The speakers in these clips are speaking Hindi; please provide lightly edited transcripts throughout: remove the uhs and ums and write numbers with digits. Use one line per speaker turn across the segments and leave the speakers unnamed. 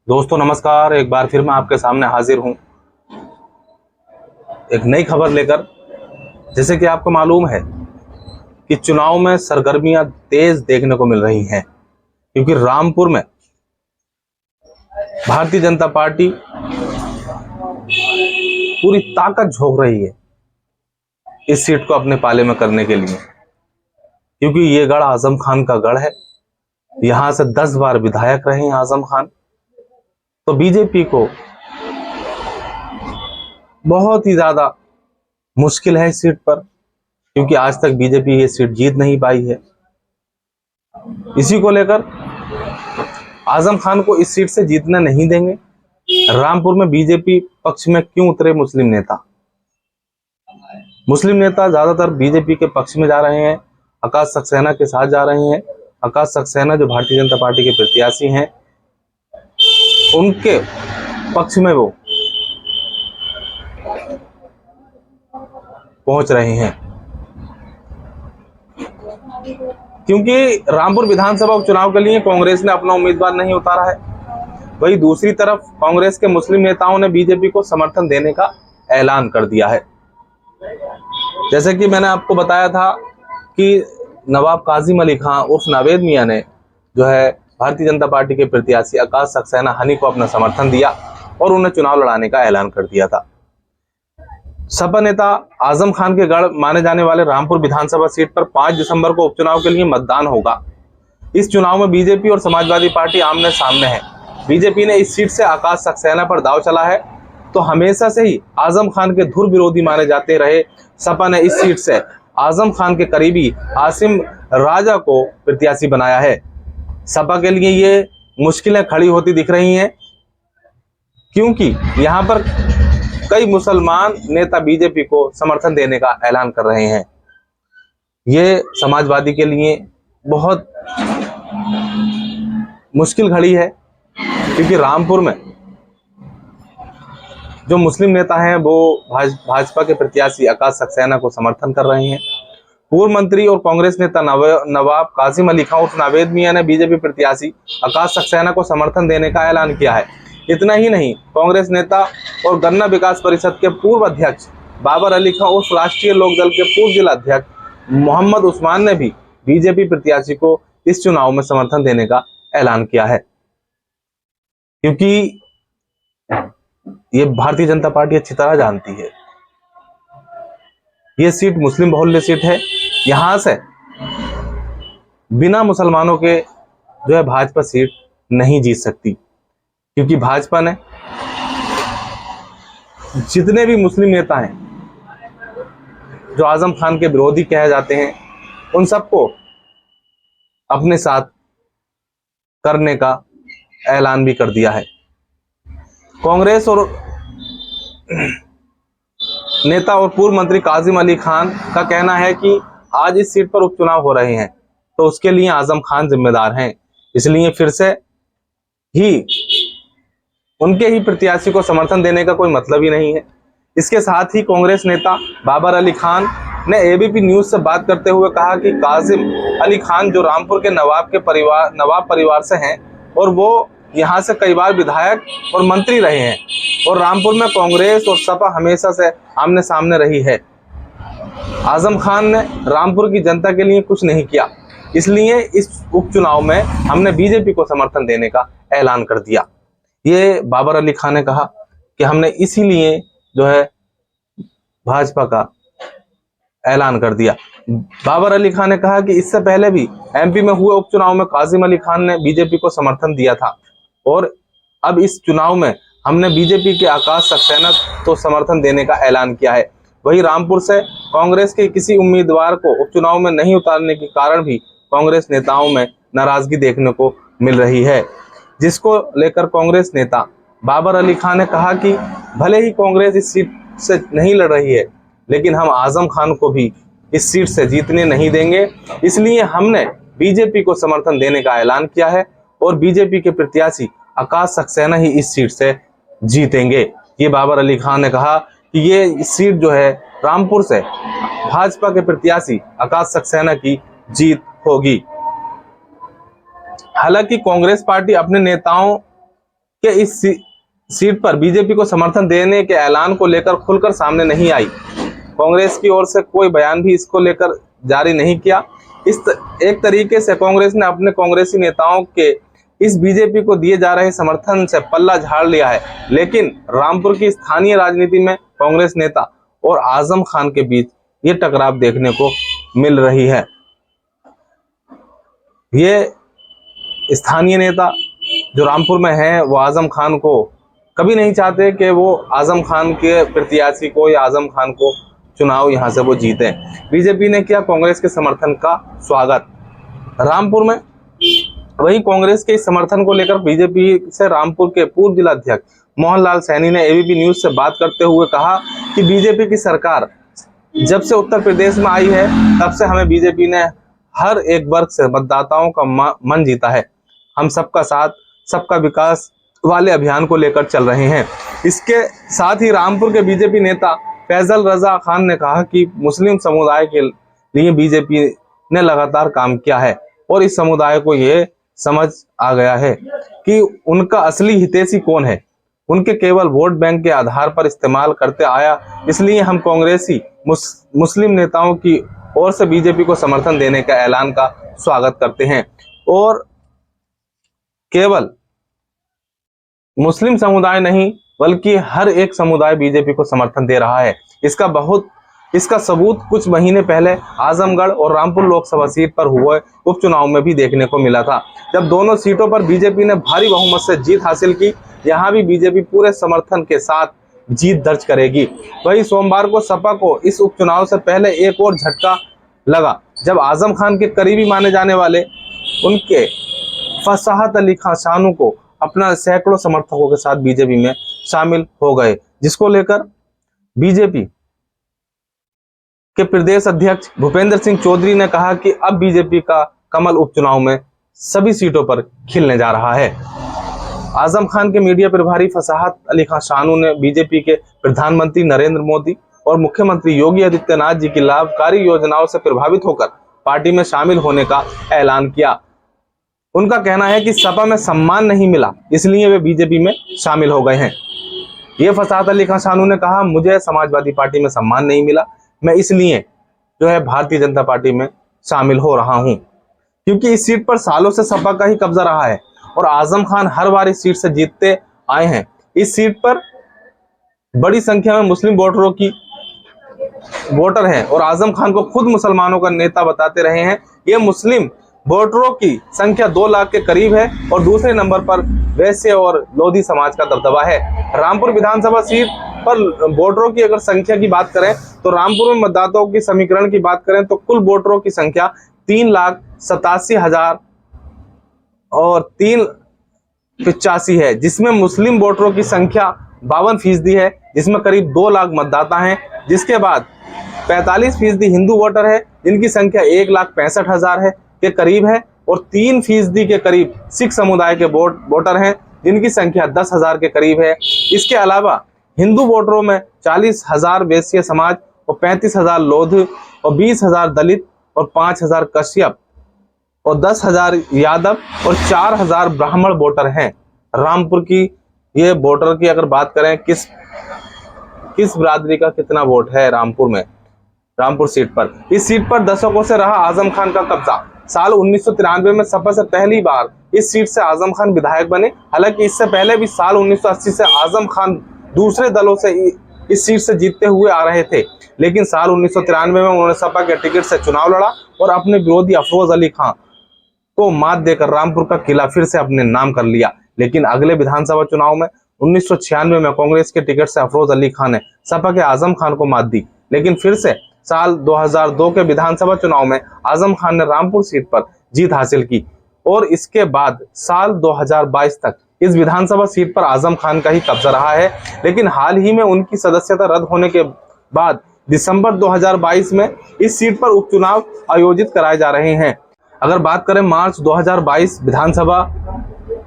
दोस्तों नमस्कार। एक बार फिर मैं आपके सामने हाजिर हूं एक नई खबर लेकर। जैसे कि आपको मालूम है कि चुनाव में सरगर्मियां तेज देखने को मिल रही हैं, क्योंकि रामपुर में भारतीय जनता पार्टी पूरी ताकत झोंक रही है इस सीट को अपने पाले में करने के लिए, क्योंकि ये गढ़ आजम खान का गढ़ है। यहां से 10 बार विधायक रहे हैं आजम खान। तो बीजेपी को बहुत ही ज्यादा मुश्किल है इस सीट पर, क्योंकि आज तक बीजेपी ये सीट जीत नहीं पाई है। इसी को लेकर आजम खान को इस सीट से जीतने नहीं देंगे। रामपुर में बीजेपी पक्ष में क्यों उतरे मुस्लिम नेता? मुस्लिम नेता ज्यादातर बीजेपी के पक्ष में जा रहे हैं, आकाश सक्सेना के साथ जा रहे हैं। आकाश सक्सेना जो भारतीय जनता पार्टी के प्रत्याशी हैं, उनके पक्ष में वो पहुंच रहे हैं, क्योंकि रामपुर विधानसभा उपचुनाव के लिए कांग्रेस ने अपना उम्मीदवार नहीं उतारा है। वहीं दूसरी तरफ कांग्रेस के मुस्लिम नेताओं ने बीजेपी को समर्थन देने का ऐलान कर दिया है। जैसे कि मैंने आपको बताया था कि नवाब काजिम अली खान उर्फ नावेद मियां ने जो है भारतीय जनता पार्टी के प्रत्याशी आकाश सक्सेना हनी को अपना समर्थन दिया और उन्हें चुनाव लड़ाने का ऐलान कर दिया था। सपा नेता आजम खान के गढ़ माने जाने वाले रामपुर विधानसभा सीट पर 5 दिसंबर को उपचुनाव के लिए मतदान होगा। इस चुनाव में बीजेपी और समाजवादी पार्टी आमने सामने है। बीजेपी ने इस सीट से आकाश सक्सेना पर दांव चला है, तो हमेशा से ही आजम खान के धुर विरोधी माने जाते रहे सपा ने इस सीट से आजम खान के करीबी आसिम राजा को प्रत्याशी बनाया है। सपा के लिए ये मुश्किलें खड़ी होती दिख रही हैं, क्योंकि यहाँ पर कई मुसलमान नेता बीजेपी को समर्थन देने का ऐलान कर रहे हैं। ये समाजवादी के लिए बहुत मुश्किल घड़ी है, क्योंकि रामपुर में जो मुस्लिम नेता हैं वो भाजपा के प्रत्याशी आकाश सक्सेना को समर्थन कर रहे हैं। पूर्व मंत्री और कांग्रेस नेता नवाब काजिम अली खान उर्फ नावेद मियां ने बीजेपी प्रत्याशी आकाश सक्सेना को समर्थन देने का ऐलान किया है। इतना ही नहीं, कांग्रेस नेता और गन्ना विकास परिषद के पूर्व अध्यक्ष बाबर अली खान उर्फ राष्ट्रीय लोकदल के पूर्व जिला अध्यक्ष मोहम्मद उस्मान ने भी बीजेपी प्रत्याशी को इस चुनाव में समर्थन देने का ऐलान किया है, क्योंकि ये भारतीय जनता पार्टी अच्छी तरह जानती है ये सीट मुस्लिम बहुल्य सीट है। यहां से बिना मुसलमानों के जो है भाजपा सीट नहीं जीत सकती, क्योंकि भाजपा ने जितने भी मुस्लिम नेता हैं जो आजम खान के विरोधी कहे जाते हैं, उन सबको अपने साथ करने का ऐलान भी कर दिया है। कांग्रेस और नेता और पूर्व मंत्री काजिम अली खान का कहना है कि आज इस सीट पर उपचुनाव हो रहे हैं तो उसके लिए आजम खान जिम्मेदार हैं, इसलिए फिर से ही उनके ही प्रत्याशी को समर्थन देने का कोई मतलब ही नहीं है। इसके साथ ही कांग्रेस नेता बाबर अली खान ने एबीपी न्यूज से बात करते हुए कहा कि काजिम अली खान जो रामपुर के नवाब परिवार से हैं और वो यहाँ से कई बार विधायक और मंत्री रहे हैं, और रामपुर में कांग्रेस और सपा हमेशा से आमने सामने रही है। आजम खान ने रामपुर की जनता के लिए कुछ नहीं किया, इसलिए इस उपचुनाव में हमने बीजेपी को समर्थन देने का ऐलान कर दिया। ये बाबर अली खान ने कहा कि हमने इसीलिए जो है भाजपा का ऐलान कर दिया। बाबर अली खान ने कहा कि इससे पहले भी एमपी में हुए उपचुनाव में काजिम अली खान ने बीजेपी को समर्थन दिया था, और अब इस चुनाव में हमने बीजेपी के आकाश सक्सेना को समर्थन देने का ऐलान किया है। वहीं रामपुर से कांग्रेस के किसी उम्मीदवार को उपचुनाव में नहीं उतारने के कारण भी कांग्रेस नेताओं में नाराजगी देखने को मिल रही है, जिसको लेकर कांग्रेस नेता बाबर अली खान ने कहा कि भले ही कांग्रेस इस सीट से नहीं लड़ रही है, लेकिन हम आजम खान को भी इस सीट से जीतने नहीं देंगे, इसलिए हमने बीजेपी को समर्थन देने का ऐलान किया है और बीजेपी के प्रत्याशी आकाश सक्सेना ही इस सीट से जीतेंगे। ये बाबर अली खान ने कहा कि ये सीट जो है रामपुर से भाजपा के प्रत्याशी आकाश सक्सेना की जीत होगी। हालांकि कांग्रेस पार्टी अपने नेताओं कि इस सीट पर बीजेपी को समर्थन देने के ऐलान को लेकर खुलकर सामने नहीं आई। कांग्रेस की ओर से कोई बयान भी इसको लेकर जारी नहीं किया। एक तरीके से कांग्रेस ने अपने कांग्रेसी नेताओं के इस बीजेपी को दिए जा रहे समर्थन से पल्ला झाड़ लिया है। लेकिन रामपुर की स्थानीय राजनीति में कांग्रेस नेता और आजम खान के बीच ये टकराव देखने को मिल रही है। ये स्थानीय नेता जो रामपुर में है वो आजम खान को कभी नहीं चाहते कि वो आजम खान के प्रत्याशी को या आजम खान को चुनाव यहां से वो जीते। बीजेपी ने किया कांग्रेस के समर्थन का स्वागत रामपुर में। वहीं कांग्रेस के इस समर्थन को लेकर बीजेपी से रामपुर के पूर्व जिलाध्यक्ष मोहनलाल सैनी ने एबीपी न्यूज से बात करते हुए कहा कि बीजेपी की सरकार जब से उत्तर प्रदेश में आई है तब से हमें बीजेपी ने हर एक वर्ग से मतदाताओं का मन जीता है। हम सबका साथ सबका विकास वाले अभियान को लेकर चल रहे हैं। इसके साथ ही रामपुर के बीजेपी नेता फैजल रजा खान ने कहा कि मुस्लिम समुदाय के लिए बीजेपी ने लगातार काम किया है और इस समुदाय को यह समझ आ गया है कि उनका असली हितैषी कौन है। उनके केवल वोट बैंक के आधार पर इस्तेमाल करते आया, इसलिए हम कांग्रेसी मुस्लिम नेताओं की ओर से बीजेपी को समर्थन देने का ऐलान का स्वागत करते हैं। और केवल मुस्लिम समुदाय नहीं बल्कि हर एक समुदाय बीजेपी को समर्थन दे रहा है। इसका सबूत कुछ महीने पहले आजमगढ़ और रामपुर लोकसभा सीट पर हुए उपचुनाव में भी देखने को मिला था, जब दोनों सीटों पर बीजेपी ने भारी बहुमत से जीत हासिल की। यहां भी बीजेपी पूरे समर्थन के साथ जीत दर्ज करेगी। वहीं सोमवार को सपा को इस उपचुनाव से पहले एक और झटका लगा, जब आजम खान के करीबी माने जाने वाले उनके फसाहत अली खान शानू को अपना सैकड़ों समर्थकों के साथ बीजेपी में शामिल हो गए, जिसको लेकर बीजेपी के प्रदेश अध्यक्ष भूपेंद्र सिंह चौधरी ने कहा कि अब बीजेपी का कमल उपचुनाव में सभी सीटों पर खिलने जा रहा है। आजम खान के मीडिया प्रभारी फसाहत अली खान शानू ने बीजेपी के प्रधानमंत्री नरेंद्र मोदी और मुख्यमंत्री योगी आदित्यनाथ जी की लाभकारी योजनाओं से प्रभावित होकर पार्टी में शामिल होने का ऐलान किया। उनका कहना है कि सपा में सम्मान नहीं मिला, इसलिए वे बीजेपी में शामिल हो गए हैं। ये फसाहत अली खान शानू ने कहा, मुझे समाजवादी पार्टी में सम्मान नहीं मिला, मैं इसलिए जो है भारतीय जनता पार्टी में शामिल हो रहा हूं, क्योंकि इस सीट पर सालों से सपा का ही कब्जा रहा है और आजम खान हर बार इस सीट से जीतते आए हैं। इस सीट पर बड़ी संख्या में मुस्लिम वोटर हैं और आजम खान को खुद मुसलमानों का नेता बताते रहे हैं। ये मुस्लिम वोटरों की संख्या 2 लाख के करीब है और दूसरे नंबर पर वैश्य और लोधी समाज का दबदबा है। रामपुर विधानसभा सीट पर वोटरों की अगर संख्या की बात करें तो रामपुर में मतदाताओं की समीकरण की बात करें तो कुल वोटरों की संख्या 3,87,000 और 385 है, जिसमें मुस्लिम वोटरों की संख्या 52% है, जिसमें करीब 2 लाख मतदाता हैं। जिसके बाद 45% हिंदू वोटर है, जिनकी संख्या 1,65,000 है के करीब है और 3% के करीब सिख समुदाय के वोटर हैं, जिनकी संख्या 10,000 के करीब है। इसके अलावा हिंदू वोटरों में 40,000 वैश्य समाज और 35,000 लोध और 20,000 दलित और 5,000 कश्यप और 10,000 यादव और 4,000 ब्राह्मण वोटर हैं। रामपुर की ये वोटर की अगर बात करें किस बिरादरी का कितना वोट है रामपुर में, रामपुर सीट पर, इस सीट पर दशकों से रहा आजम खान का कब्जा। साल 1993 में सपा से पहली बार इस सीट से आजम खान विधायक बने। हालांकि इससे पहले भी साल 1980 से आजम खान दूसरे दलों से इस सीट से जीतते हुए आ रहे थे, लेकिन साल 1993 में उन्होंने सपा के टिकट से चुनाव लड़ा और अपने विरोधी अफरोज अली खान को मात देकर रामपुर का किला फिर से अपने नाम कर लिया। लेकिन अगले विधानसभा चुनाव में 1996 में कांग्रेस के टिकट से अफरोज अली खान ने सपा के आजम खान को मात दी, लेकिन फिर से साल 2002 के विधानसभा चुनाव में आजम खान ने रामपुर सीट पर जीत हासिल की और इसके बाद साल 2022 तक इस विधानसभा सीट पर आजम खान का ही कब्जा रहा है। लेकिन हाल ही में उनकी सदस्यता रद्द होने के बाद दिसंबर 2022 में इस सीट पर उपचुनाव आयोजित कराए जा रहे हैं। अगर बात करें मार्च 2022 विधानसभा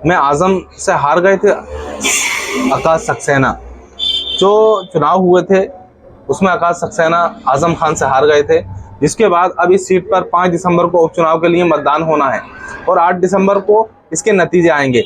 में आजम से हार गए थे आकाश सक्सेना, जो चुनाव हुए थे उसमें आकाश सक्सेना आजम खान से हार गए थे, जिसके बाद अब इस सीट पर 5 दिसंबर को उपचुनाव के लिए मतदान होना है और 8 दिसंबर को इसके नतीजे आएंगे।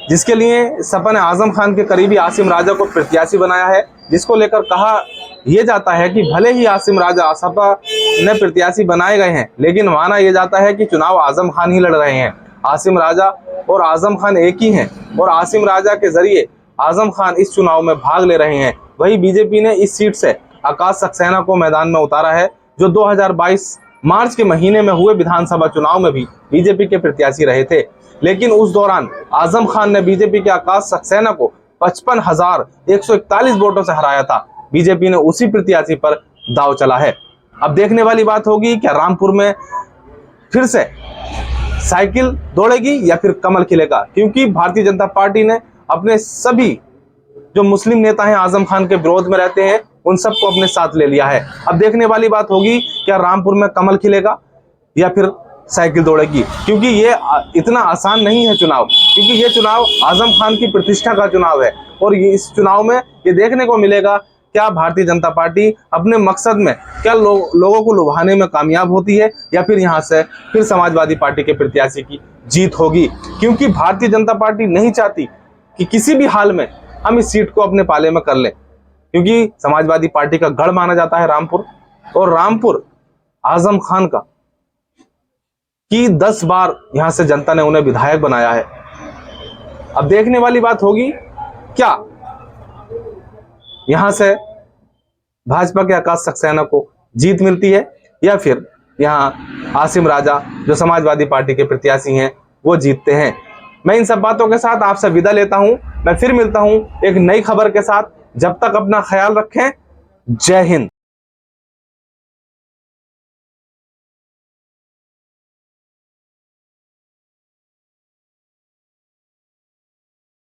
जिसके लिए सपा ने आजम खान के करीबी आसिम राजा को प्रत्याशी बनाया है, जिसको लेकर कहा यह जाता है कि भले ही आसिम राजा सपा ने प्रत्याशी बनाए गए हैं, लेकिन माना यह जाता है कि चुनाव आजम खान ही लड़ रहे हैं। आसिम राजा और आजम खान एक ही हैं और आसिम राजा के जरिए आजम खान इस चुनाव में भाग ले रहे हैं। वही बीजेपी ने इस सीट से आकाश सक्सेना को मैदान में उतारा है, जो 2022 मार्च के महीने में हुए विधानसभा चुनाव में भी बीजेपी के प्रत्याशी रहे थे, लेकिन उस दौरान आजम खान ने बीजेपी के आकाश सक्सेना को 55,141 वोटों से हराया था। बीजेपी ने उसी प्रत्याशी पर दांव चला है। अब देखने वाली बात होगी क्या रामपुर में फिर से साइकिल दौड़ेगी या फिर कमल खिलेगा, क्योंकि भारतीय जनता पार्टी ने अपने सभी जो मुस्लिम नेता हैं आजम खान के विरोध में रहते हैं उन सबको अपने साथ ले लिया है। अब देखने वाली बात होगी क्या रामपुर में कमल खिलेगा या फिर साइकिल दौड़ेगी, क्योंकि ये इतना आसान नहीं है चुनाव, क्योंकि ये चुनाव आजम खान की प्रतिष्ठा का चुनाव है और इस चुनाव में ये देखने को मिलेगा क्या भारतीय जनता पार्टी अपने मकसद में क्या लोगों को लुभाने में कामयाब होती है या फिर यहाँ से फिर समाजवादी पार्टी के प्रत्याशी की जीत होगी, क्योंकि भारतीय जनता पार्टी नहीं चाहती कि किसी भी हाल में हम इस सीट को अपने पाले में कर लें, क्योंकि समाजवादी पार्टी का गढ़ माना जाता है रामपुर, और रामपुर आजम खान का कि 10 बार यहां से जनता ने उन्हें विधायक बनाया है। अब देखने वाली बात होगी क्या यहां से भाजपा के आकाश सक्सेना को जीत मिलती है या फिर यहां आसिम राजा जो समाजवादी पार्टी के प्रत्याशी हैं वो जीतते हैं। मैं इन सब बातों के साथ आपसे विदा लेता हूं। मैं फिर मिलता हूं एक नई खबर के साथ। जब तक अपना ख्याल रखें। जय हिंद।